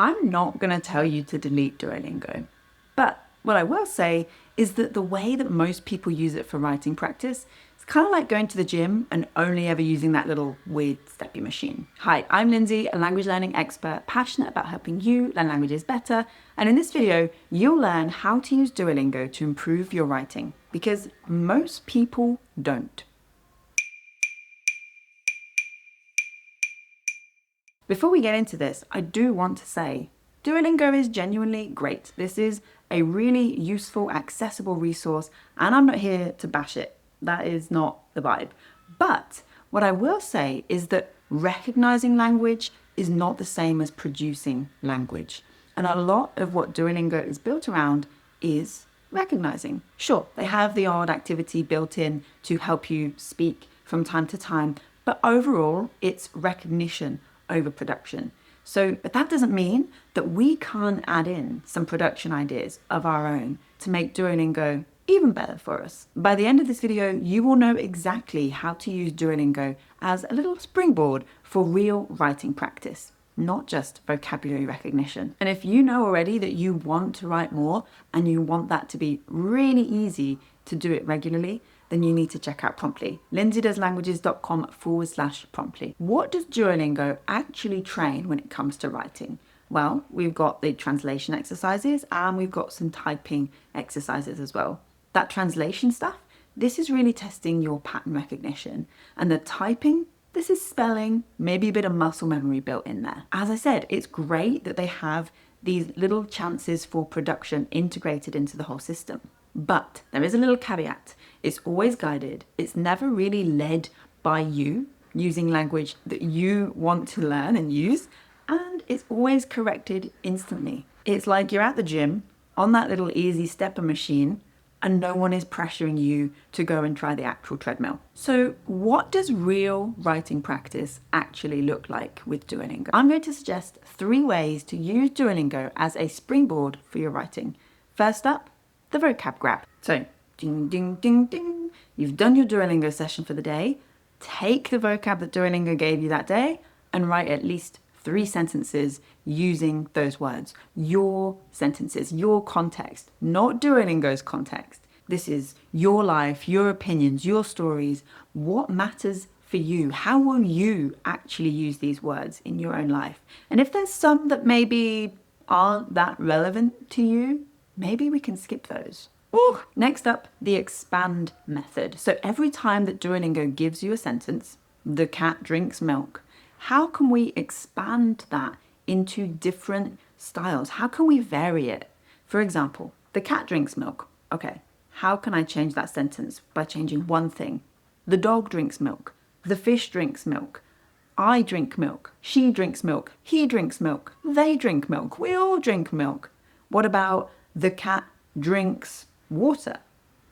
I'm not going to tell you to delete Duolingo, but what I will say is that the way that most people use it for writing practice is kind of like going to the gym and only ever using that little weird steppy machine. Hi, I'm Lindsay, a language learning expert, passionate about helping you learn languages better. And in this video, you'll learn how to use Duolingo to improve your writing, because most people don't. Before we get into this, I do want to say Duolingo is genuinely great. This is a really useful, accessible resource, and I'm not here to bash it. That is not the vibe. But what I will say is that recognizing language is not the same as producing language. And a lot of what Duolingo is built around is recognizing. Sure, they have the odd activity built in to help you speak from time to time, but overall, it's recognition over production. But that doesn't mean that we can't add in some production ideas of our own to make Duolingo even better for us. By the end of this video, you will know exactly how to use Duolingo as a little springboard for real writing practice, not just vocabulary recognition. And if you know already that you want to write more and you want that to be really easy to do it regularly, then you need to check out Promptly. lindsaydoeslanguages.com/promptly. What does Duolingo actually train when it comes to writing? Well, we've got the translation exercises and we've got some typing exercises as well. That translation stuff, this is really testing your pattern recognition. And the typing, this is spelling, maybe a bit of muscle memory built in there. As I said, it's great that they have these little chances for production integrated into the whole system. But there is a little caveat. It's always guided. It's never really led by you using language that you want to learn and use. And it's always corrected instantly. It's like you're at the gym on that little easy stepper machine and no one is pressuring you to go and try the actual treadmill. So what does real writing practice actually look like with Duolingo? I'm going to suggest 3 ways to use Duolingo as a springboard for your writing. First up, the vocab grab. So, ding, ding, ding, ding. You've done your Duolingo session for the day. Take the vocab that Duolingo gave you that day and write at least 3 sentences using those words. Your sentences, your context, not Duolingo's context. This is your life, your opinions, your stories. What matters for you? How will you actually use these words in your own life? And if there's some that maybe aren't that relevant to you, maybe we can skip those. Ooh. Next up, the expand method. So every time that Duolingo gives you a sentence, the cat drinks milk, how can we expand that into different styles? How can we vary it? For example, the cat drinks milk. Okay, how can I change that sentence by changing one thing? The dog drinks milk. The fish drinks milk. I drink milk. She drinks milk. He drinks milk. They drink milk. We all drink milk. What about the cat drinks water?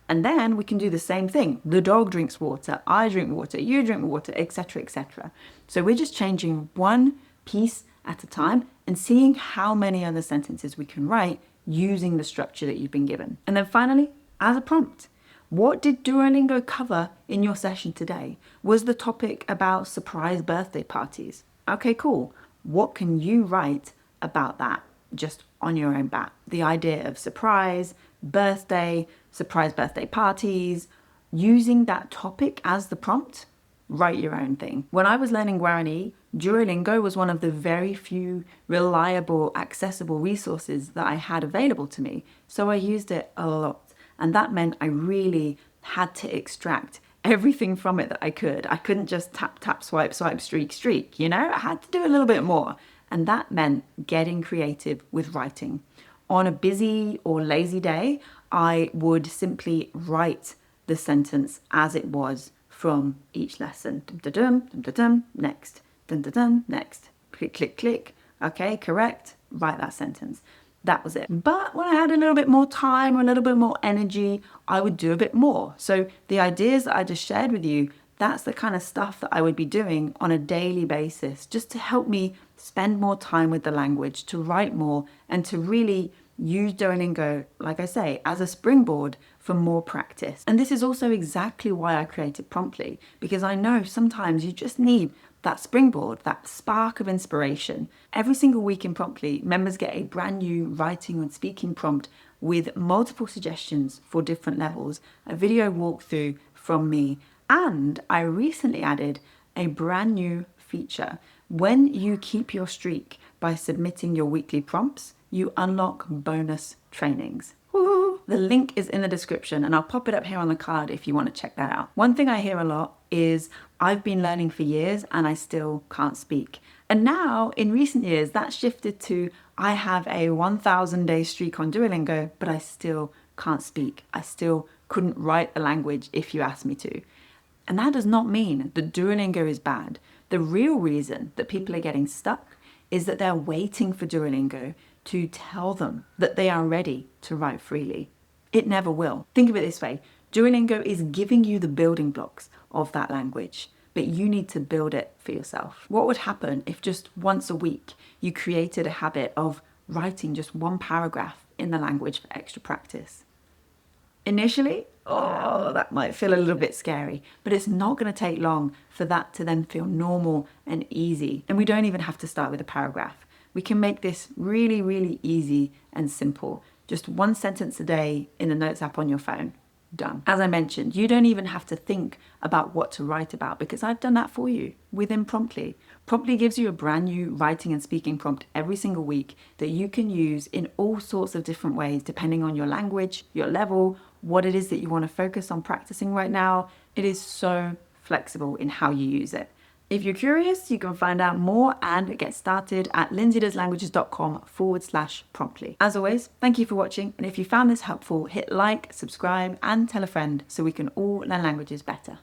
And then we can do the same thing. The dog drinks water, I drink water, you drink water, etc., etc. So we're just changing one piece at a time and seeing how many other sentences we can write using the structure that you've been given. And then finally, as a prompt, what did Duolingo cover in your session today? Was the topic about surprise birthday parties? Okay, cool. What can you write about that just on your own bat? The idea of surprise birthday parties, using that topic as the prompt, write your own thing. When I was learning Guarani, Duolingo was one of the very few reliable, accessible resources that I had available to me. So I used it a lot. And that meant I really had to extract everything from it that I could. I couldn't just tap, tap, swipe, swipe, streak, streak, you know? I had to do a little bit more. And that meant getting creative with writing. On a busy or lazy day, I would simply write the sentence as it was from each lesson. Dum, da, dum, dum, da, dum, next. Dum, da, dum, next. Click, click, click. Okay, correct. Write that sentence. That was it. But when I had a little bit more time or a little bit more energy, I would do a bit more. So the ideas that I just shared with you, that's the kind of stuff that I would be doing on a daily basis, just to help me spend more time with the language, to write more, and to really use Duolingo, like I say, as a springboard for more practice. And this is also exactly why I created Promptly, because I know sometimes you just need that springboard, that spark of inspiration. Every single week in Promptly, members get a brand new writing and speaking prompt with multiple suggestions for different levels, a video walkthrough from me, and I recently added a brand new feature. When you keep your streak by submitting your weekly prompts, you unlock bonus trainings. Woo! The link is in the description and I'll pop it up here on the card if you want to check that out. One thing I hear a lot is I've been learning for years and I still can't speak. And now in recent years that's shifted to I have a 1,000-day streak on Duolingo, but I still can't speak. I still couldn't write a language if you asked me to. And that does not mean that Duolingo is bad. The real reason that people are getting stuck is that they're waiting for Duolingo to tell them that they are ready to write freely. It never will. Think of it this way. Duolingo is giving you the building blocks of that language, but you need to build it for yourself. What would happen if just once a week you created a habit of writing just one paragraph in the language for extra practice? Initially, that might feel a little bit scary, but it's not going to take long for that to then feel normal and easy. And we don't even have to start with a paragraph. We can make this really, really easy and simple. Just one sentence a day in the Notes app on your phone. Done. As I mentioned, you don't even have to think about what to write about because I've done that for you within Promptly. Promptly gives you a brand new writing and speaking prompt every single week that you can use in all sorts of different ways depending on your language, your level, what it is that you want to focus on practicing right now. It is so flexible in how you use it. If you're curious, you can find out more and get started at lindsaydoeslanguages.com/promptly. As always, thank you for watching. And if you found this helpful, hit like, subscribe, and tell a friend so we can all learn languages better.